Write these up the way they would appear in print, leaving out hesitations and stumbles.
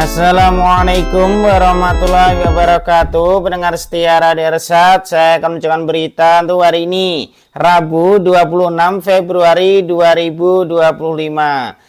Assalamualaikum warahmatullahi wabarakatuh. Pendengar setia Radio Irsad, saya akan menunjukkan berita untuk hari ini, Rabu 26 Februari 2025.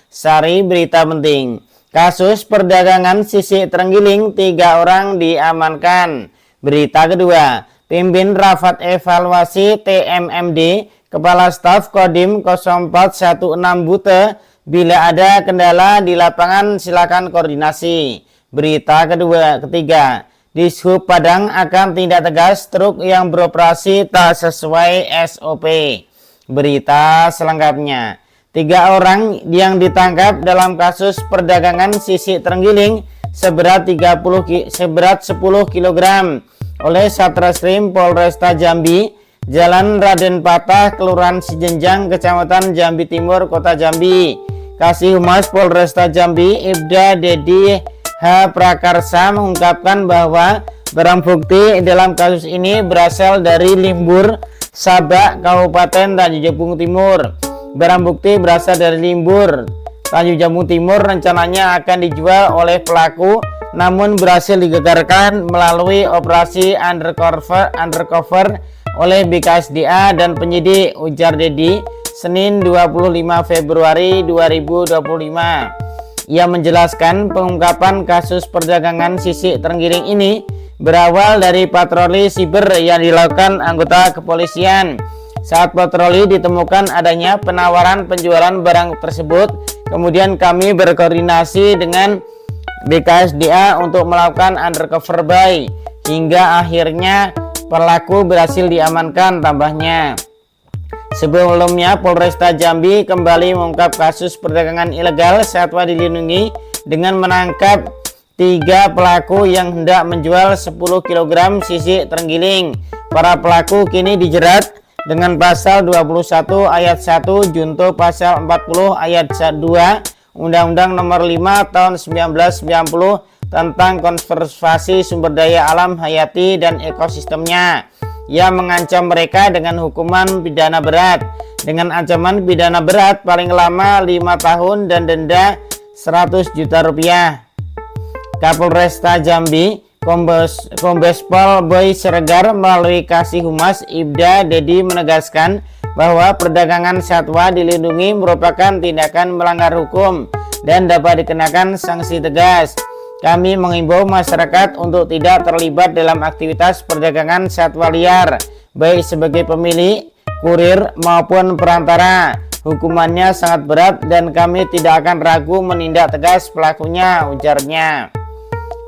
Sari berita penting. Kasus perdagangan sisik terenggiling, 3 orang diamankan. Berita kedua, pimpin rapat evaluasi TMMD, Kepala Staf Kodim 0416 Bute. Bila ada kendala di lapangan silakan koordinasi. Berita ketiga, Dishub Padang akan tindak tegas truk yang beroperasi tak sesuai SOP. Berita selengkapnya, 3 orang yang ditangkap dalam kasus perdagangan sisik terenggiling seberat 10 kg oleh Satreskrim Polresta Jambi, Jalan Raden Patah, Kelurahan Cijenjang, Kecamatan Jambi Timur, Kota Jambi. Kasih Humas Polresta Jambi, Ibda Dedi H. Prakarsa mengungkapkan bahwa barang bukti dalam kasus ini berasal dari Limbur, Sabak, Kabupaten Tanjung Jabung Timur. Barang bukti berasal dari Limbur, Tanjung Jabung Timur, rencananya akan dijual oleh pelaku, namun berhasil digegarkan melalui operasi undercover oleh BKSDA dan penyidik, ujar Dedi Senin 25 Februari 2025. Ia menjelaskan pengungkapan kasus perdagangan sisik terenggiling ini berawal dari patroli siber yang dilakukan anggota kepolisian. Saat patroli ditemukan adanya penawaran penjualan barang tersebut, kemudian kami berkoordinasi dengan BKSDA untuk melakukan undercover buy hingga akhirnya pelaku berhasil diamankan, tambahnya. Sebelumnya Polresta Jambi kembali mengungkap kasus perdagangan ilegal satwa dilindungi dengan menangkap 3 pelaku yang hendak menjual 10 kg sisik terenggiling. Para pelaku kini dijerat dengan pasal 21 ayat 1 junto pasal 40 ayat 2 Undang-Undang Nomor 5 Tahun 1990 tentang konservasi sumber daya alam hayati dan ekosistemnya, yang mengancam mereka dengan hukuman pidana berat dengan ancaman pidana berat paling lama 5 tahun dan denda 100 juta rupiah. Kapolresta Jambi Kombes Pol Boy Siregar melalui Kasih Humas Ibda Dedi menegaskan bahwa perdagangan satwa dilindungi merupakan tindakan melanggar hukum dan dapat dikenakan sanksi tegas. Kami mengimbau masyarakat untuk tidak terlibat dalam aktivitas perdagangan satwa liar, baik sebagai pemilik, kurir, maupun perantara. Hukumannya sangat berat dan kami tidak akan ragu menindak tegas pelakunya, ujarnya.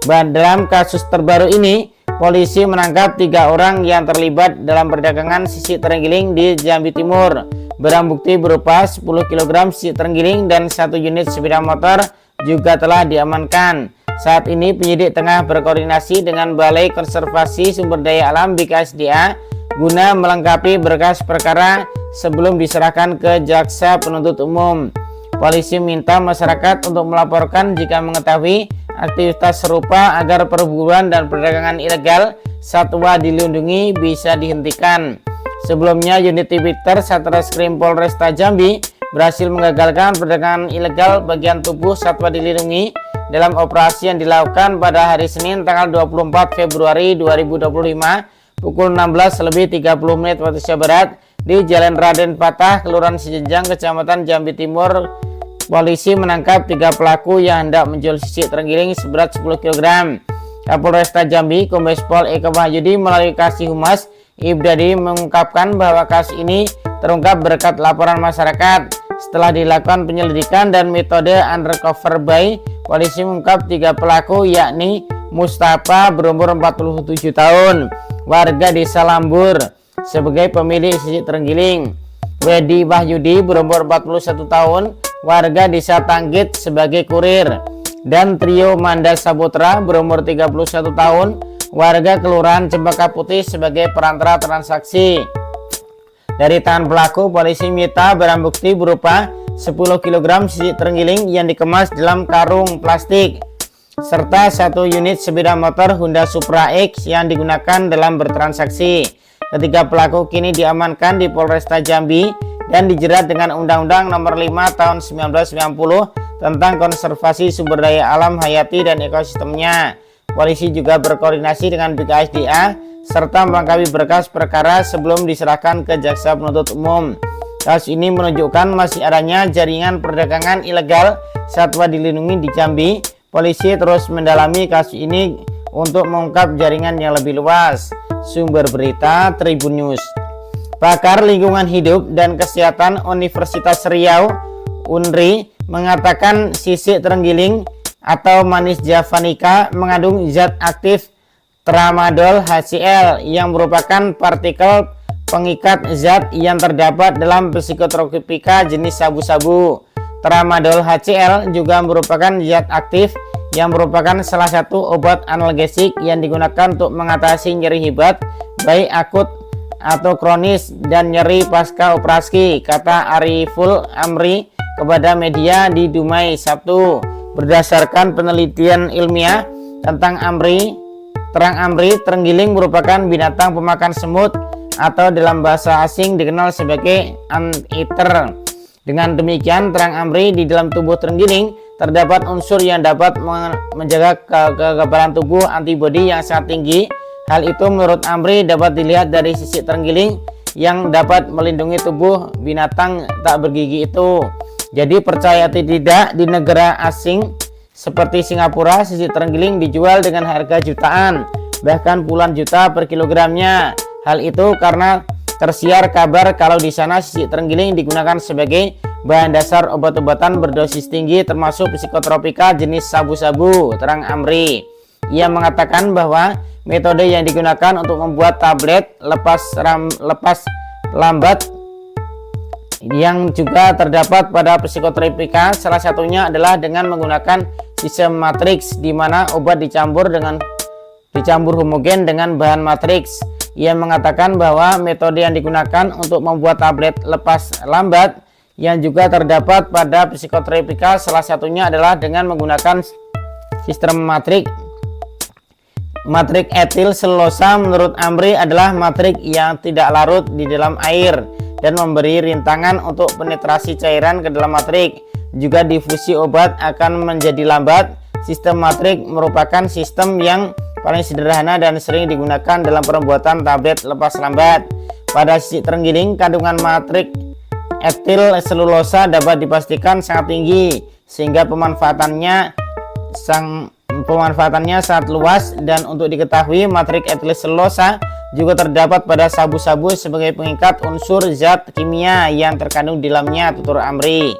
Dalam kasus terbaru ini, polisi menangkap 3 orang yang terlibat dalam perdagangan sisik terenggiling di Jambi Timur. Barang bukti berupa 10 kg sisik terenggiling dan 1 unit sepeda motor juga telah diamankan. Saat ini penyidik tengah berkoordinasi dengan Balai Konservasi Sumber Daya Alam BKSDA guna melengkapi berkas perkara sebelum diserahkan ke Jaksa Penuntut Umum. Polisi minta masyarakat untuk melaporkan jika mengetahui aktivitas serupa agar perburuan dan perdagangan ilegal satwa dilindungi bisa dihentikan. Sebelumnya, unit Tipiter Satreskrim Polresta Jambi berhasil mengagalkan perdagangan ilegal bagian tubuh satwa dilindungi dalam operasi yang dilakukan pada hari Senin tanggal 24 Februari 2025 pukul 16:30 waktu Indonesia Barat di Jalan Raden Patah, Kelurahan Cijenjang, Kecamatan Jambi Timur. Polisi menangkap 3 pelaku yang hendak menjual sisik terenggiling seberat 10 kg. Kapolresta Jambi Kombes Pol Eka Wahyudi melalui Kasih Humas Ibda mengungkapkan bahwa kasus ini terungkap berkat laporan masyarakat. Setelah dilakukan penyelidikan dan metode undercover buy, polisi mengungkap 3 pelaku, yakni Mustafa berumur 47 tahun, warga Desa Lambur, sebagai pemilik sisik terenggiling, Wedi Wahyudi berumur 41 tahun, warga Desa Tanggit sebagai kurir, dan trio Manda Saputra berumur 31 tahun, warga Kelurahan Cempaka Putih sebagai perantara transaksi. Dari tangan pelaku, polisi menyita barang bukti berupa 10 kg sisik terenggiling yang dikemas dalam karung plastik, serta 1 unit sepeda motor Honda Supra X yang digunakan dalam bertransaksi. Ketiga pelaku kini diamankan di Polresta Jambi dan dijerat dengan Undang-Undang Nomor 5 Tahun 1990 tentang konservasi sumber daya alam hayati dan ekosistemnya. Polisi juga berkoordinasi dengan BKSDA serta melengkapi berkas perkara sebelum diserahkan ke jaksa penuntut umum. Kasus ini menunjukkan masih adanya jaringan perdagangan ilegal satwa dilindungi di Jambi. Polisi terus mendalami kasus ini untuk mengungkap jaringan yang lebih luas. Sumber berita Tribun News. Pakar Lingkungan Hidup dan Kesehatan Universitas Riau (UNRI) mengatakan sisik terenggiling atau manis javanica mengandung zat aktif tramadol HCl yang merupakan partikel pengikat zat yang terdapat dalam psikotropika jenis sabu-sabu. Tramadol HCl juga merupakan zat aktif yang merupakan salah satu obat analgesik yang digunakan untuk mengatasi nyeri hebat, baik akut atau kronis, dan nyeri pasca operasi, kata Ariful Amri kepada media di Dumai Sabtu. Berdasarkan penelitian ilmiah tentang amri, terenggiling merupakan binatang pemakan semut atau dalam bahasa asing dikenal sebagai anteater. Dengan demikian, terang amri di dalam tubuh terenggiling terdapat unsur yang dapat menjaga kekebalan tubuh antibodi yang sangat tinggi. Hal itu menurut Amri dapat dilihat dari sisik terenggiling yang dapat melindungi tubuh binatang tak bergigi itu. Jadi percaya atau tidak, di negara asing seperti Singapura, sisik terenggiling dijual dengan harga jutaan, bahkan puluhan juta per kilogramnya. Hal itu karena tersiar kabar kalau di sana sisik terenggiling digunakan sebagai bahan dasar obat-obatan berdosis tinggi termasuk psikotropika jenis sabu-sabu, terang Amri. Ia mengatakan bahwa metode yang digunakan untuk membuat tablet lepas lambat yang juga terdapat pada psikotropika salah satunya adalah dengan menggunakan sistem matriks, di mana obat dicampur homogen dengan bahan matriks. Ia mengatakan bahwa metode yang digunakan untuk membuat tablet lepas lambat yang juga terdapat pada psikotropika salah satunya adalah dengan menggunakan sistem matrik etil selulosa. Menurut Amri adalah matrik yang tidak larut di dalam air dan memberi rintangan untuk penetrasi cairan ke dalam matrik. Juga difusi obat akan menjadi lambat. Sistem matrik merupakan sistem yang paling sederhana dan sering digunakan dalam pembuatan tablet lepas lambat. Pada sisik terenggiling, kandungan matrik etil selulosa dapat dipastikan sangat tinggi sehingga pemanfaatannya sangat luas. Dan untuk diketahui, matrik etil selulosa juga terdapat pada sabu-sabu sebagai pengikat unsur zat kimia yang terkandung di dalamnya, tutur Amri.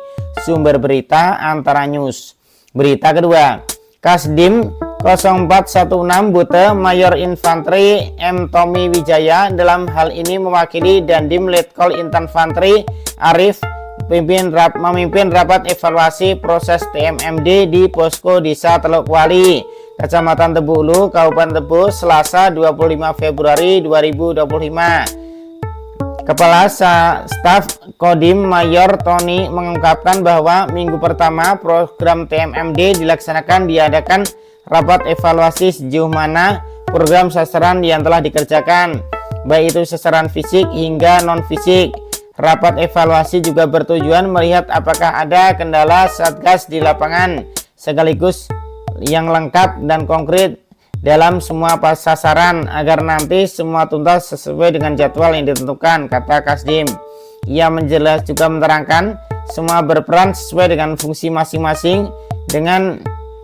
Sumber berita Antara News. Berita kedua, Kasdim 0416 Bute Mayor Infanteri M. Tommy Wijaya dalam hal ini mewakili Dandim Letkol Infanteri Arif memimpin rapat evaluasi proses TMMD di Posko Desa Teluk Wali, Kecamatan Tebu Ulu, Kabupaten Tebu, Selasa 25 Februari 2025. Kepala Staf Kodim Mayor Tony mengungkapkan bahwa minggu pertama program TMMD diadakan rapat evaluasi sejauh mana program sasaran yang telah dikerjakan, baik itu sasaran fisik hingga non-fisik. Rapat evaluasi juga bertujuan melihat apakah ada kendala Satgas di lapangan, sekaligus yang lengkap dan konkret dalam semua sasaran agar nanti semua tuntas sesuai dengan jadwal yang ditentukan, kata Kasdim. Ia juga menerangkan semua berperan sesuai dengan fungsi masing-masing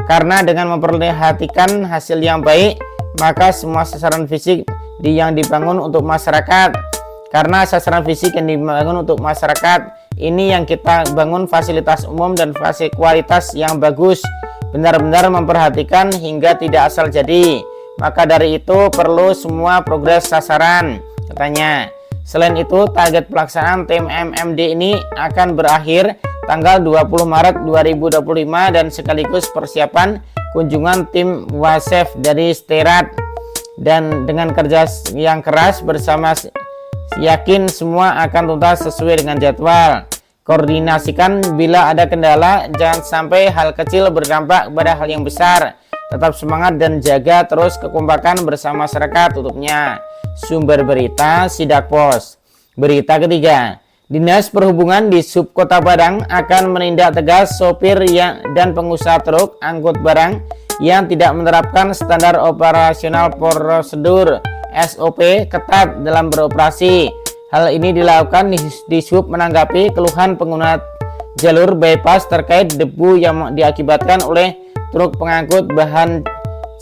karena dengan memperhatikan hasil yang baik, maka semua sasaran fisik yang dibangun untuk masyarakat. Karena sasaran fisik yang dibangun untuk masyarakat ini yang kita bangun fasilitas umum dan kualitas yang bagus, benar-benar memperhatikan hingga tidak asal jadi. Maka dari itu perlu semua progres sasaran, katanya. Selain itu, target pelaksanaan TMMD ini akan berakhir tanggal 20 Maret 2025 dan sekaligus persiapan kunjungan tim Wasef dari Sterat. Dan dengan kerja yang keras bersama, yakin semua akan tuntas sesuai dengan jadwal. Koordinasikan bila ada kendala, jangan sampai hal kecil berdampak pada hal yang besar. Tetap semangat dan jaga terus kekompakan bersama masyarakat, tutupnya. Sumber berita Sidak Pos. Berita ketiga, Dinas Perhubungan di Sub Kota Padang akan menindak tegas sopir dan pengusaha truk angkut barang yang tidak menerapkan standar operasional prosedur SOP ketat dalam beroperasi. Hal ini dilakukan di Sub menanggapi keluhan pengguna jalur bypass terkait debu yang diakibatkan oleh truk pengangkut bahan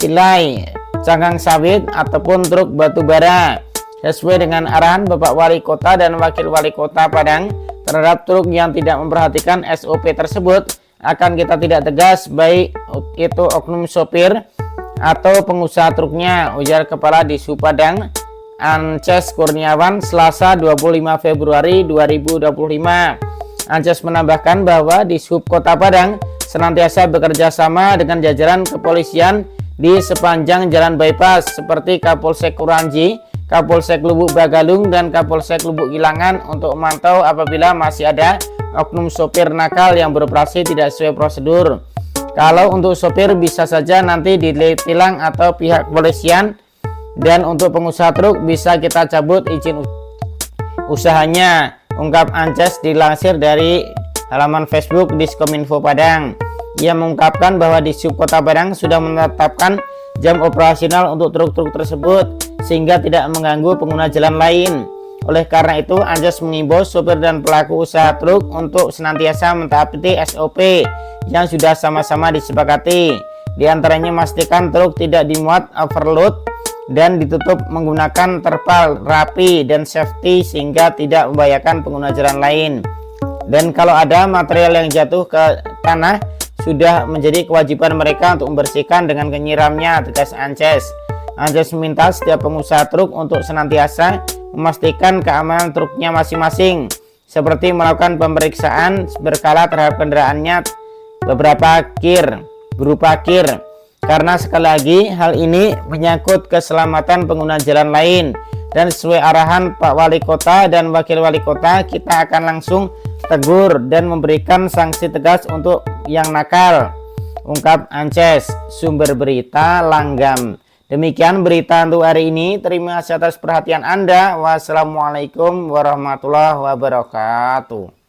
cilai, cangkang sawit ataupun truk batu bara. Sesuai dengan arahan Bapak Wali Kota dan Wakil Wali Kota Padang terhadap truk yang tidak memperhatikan SOP tersebut, akan kita tidak tegas baik itu oknum sopir atau pengusaha truknya, ujar Kepala Dishub Padang Ances Kurniawan Selasa 25 Februari 2025. Ances menambahkan bahwa Dishub Kota Padang senantiasa bekerja sama dengan jajaran kepolisian di sepanjang jalan bypass seperti Kapolsek Kuranji, Kapolsek Lubuk Bagalung, dan Kapolsek Lubuk Gilangan untuk memantau apabila masih ada oknum sopir nakal yang beroperasi tidak sesuai prosedur. Kalau untuk sopir bisa saja nanti ditilang atau pihak kepolisian, dan untuk pengusaha truk bisa kita cabut izin usahanya, ungkap Ances dilansir dari halaman Facebook Diskominfo Padang. Ia mengungkapkan bahwa di Sub Kota Padang sudah menetapkan jam operasional untuk truk-truk tersebut sehingga tidak mengganggu pengguna jalan lain. Oleh karena itu, Ances mengimbau sopir dan pelaku usaha truk untuk senantiasa mentaati SOP yang sudah sama-sama disepakati. Di antaranya memastikan truk tidak dimuat overload dan ditutup menggunakan terpal rapi dan safety sehingga tidak membahayakan pengguna jalan lain. Dan kalau ada material yang jatuh ke tanah, sudah menjadi kewajiban mereka untuk membersihkan dengan menyiramnya, tegas Ances. Ances meminta setiap pengusaha truk untuk senantiasa memastikan keamanan truknya masing-masing, seperti melakukan pemeriksaan berkala terhadap kendaraannya berupa kir, karena sekali lagi hal ini menyangkut keselamatan pengguna jalan lain, dan sesuai arahan Pak Wali Kota dan Wakil Wali Kota, kita akan langsung tegur dan memberikan sanksi tegas untuk yang nakal, ungkap Ances. Sumber berita Langgam. Demikian berita untuk hari ini. Terima kasih atas perhatian Anda. Wassalamualaikum warahmatullahi wabarakatuh.